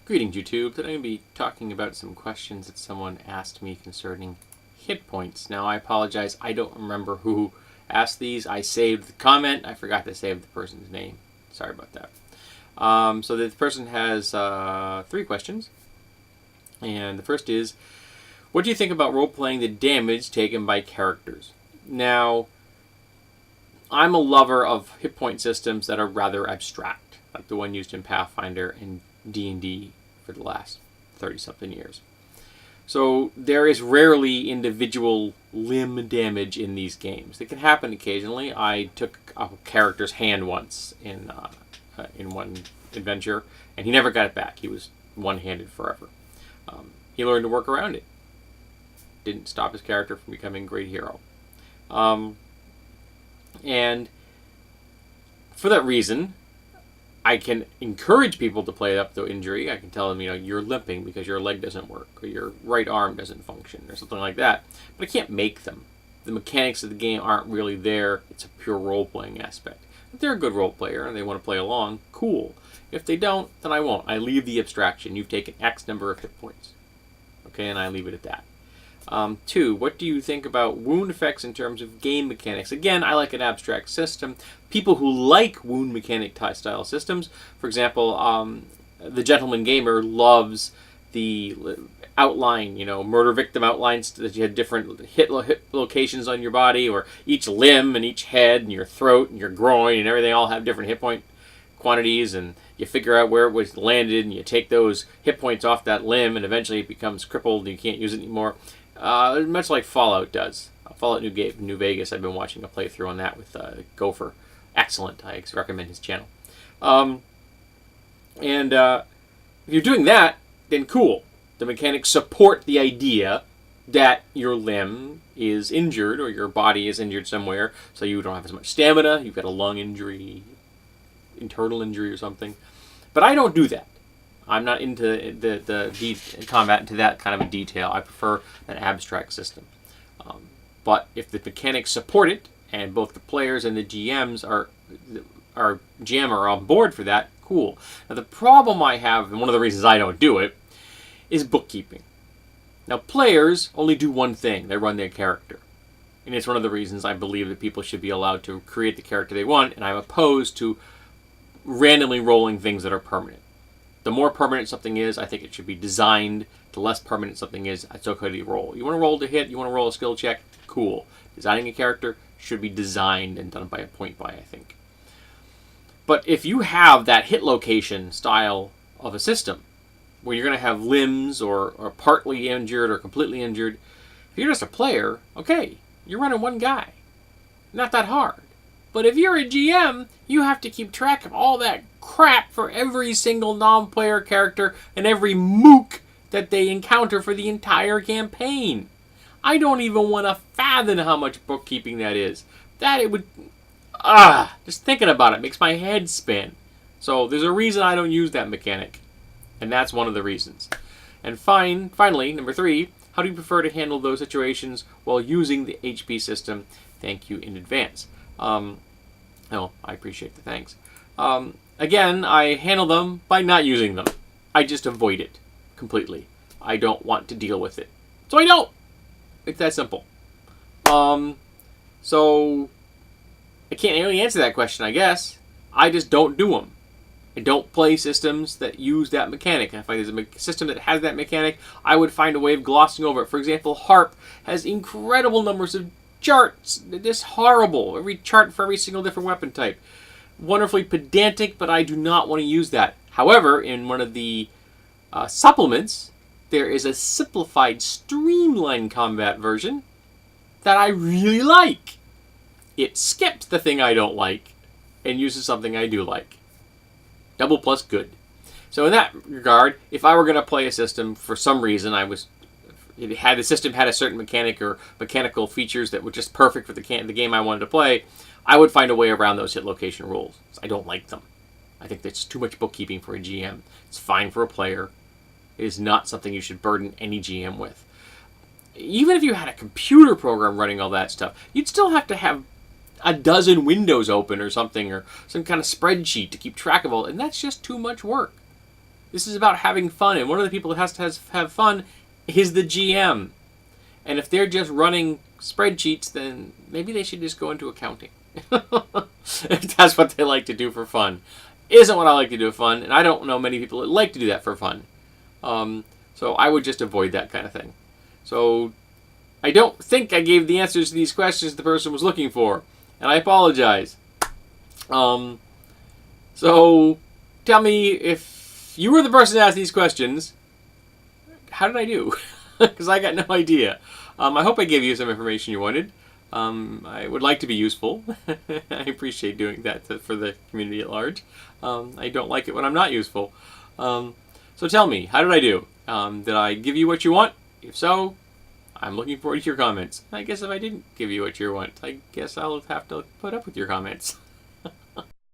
Greetings, YouTube. Today I'm going to be talking about some questions that someone asked me concerning hit points. Now, I apologize. I don't remember who asked these. I saved the comment. I forgot to save the person's name. Sorry about that. So the person has 3 questions. And the first is, what do you think about role-playing the damage taken by characters? Now, I'm a lover of hit point systems that are rather abstract, like the one used in Pathfinder and D&D for the last 30-something years. So there is rarely individual limb damage in these games. It can happen occasionally. I took a character's hand once in one adventure, and he never got it back. He was one-handed forever. He learned to work around it. Didn't stop his character from becoming a great hero. And for that reason, I can encourage people to play up the injury. I can tell them, you're limping because your leg doesn't work, or your right arm doesn't function, or something like that. But I can't make them. The mechanics of the game aren't really there. It's a pure role-playing aspect. If they're a good role player and they want to play along, cool. If they don't, then I won't. I leave the abstraction. You've taken X number of hit points. Okay, and I leave it at that. 2, what do you think about wound effects in terms of game mechanics? Again, I like an abstract system. People who like wound mechanic style systems, for example, the Gentleman Gamer loves the outline, murder victim outlines, that you had different hit locations on your body, or each limb and each head and your throat and your groin and everything all have different hit point quantities, and you figure out where it was landed and you take those hit points off that limb, and eventually it becomes crippled and you can't use it anymore. Much like Fallout does. Fallout New Vegas, I've been watching a playthrough on that with Gopher. Excellent. I recommend his channel. If you're doing that, then cool. The mechanics support the idea that your limb is injured, or your body is injured somewhere, so you don't have as much stamina, you've got a lung injury, internal injury or something. But I don't do that. I'm not into the combat into that kind of a detail. I prefer an abstract system. But if the mechanics support it, and both the players and the GMs are on board for that, cool. Now the problem I have, and one of the reasons I don't do it, is bookkeeping. Now players only do one thing. They run their character. And it's one of the reasons I believe that people should be allowed to create the character they want, and I'm opposed to randomly rolling things that are permanent. The more permanent something is, I think it should be designed. The less permanent something is, it's okay to roll. You want to roll to hit, you want to roll a skill check, cool. Designing a character should be designed and done by a point buy, I think. But if you have that hit location style of a system, where you're going to have limbs or partly injured or completely injured, if you're just a player, okay, you're running one guy. Not that hard. But if you're a GM, you have to keep track of all that crap for every single non-player character and every mook that they encounter for the entire campaign. I don't even want to fathom how much bookkeeping that is. Just thinking about it makes my head spin. So there's a reason I don't use that mechanic. And that's one of the reasons. And finally, number 3, how do you prefer to handle those situations while using the HP system? Thank you in advance. I appreciate the thanks. Again, I handle them by not using them. I just avoid it completely. I don't want to deal with it. So I don't. It's that simple. So I can't really answer that question, I guess. I just don't do them. I don't play systems that use that mechanic. If there's a system that has that mechanic, I would find a way of glossing over it. For example, Harp has incredible numbers of charts. This horrible. Every chart for every single different weapon type. Wonderfully pedantic, but I do not want to use that. However, in one of the supplements, there is a simplified, streamlined combat version that I really like. It skips the thing I don't like and uses something I do like. Double plus good. So in that regard, if I were going to play a system for some reason, the system had a certain mechanic or mechanical features that were just perfect for the game I wanted to play, I would find a way around those hit location rules. I don't like them. I think that's too much bookkeeping for a GM. It's fine for a player. It is not something you should burden any GM with. Even if you had a computer program running all that stuff, you'd still have to have a dozen windows open or something, or some kind of spreadsheet to keep track of all, and that's just too much work. This is about having fun, and one of the people that has to have fun is the GM. And if they're just running spreadsheets, then maybe they should just go into accounting. If that's what they like to do for fun. Isn't what I like to do for fun, and I don't know many people that like to do that for fun. So I would just avoid that kind of thing. So I don't think I gave the answers to these questions the person was looking for, and I apologize. So tell me, if you were the person that asked these questions, how did I do? Because I got no idea. I hope I gave you some information you wanted. I would like to be useful. I appreciate doing that for the community at large. I don't like it when I'm not useful. So tell me, how did I do? Did I give you what you want? If so, I'm looking forward to your comments. I guess if I didn't give you what you want, I guess I'll have to put up with your comments.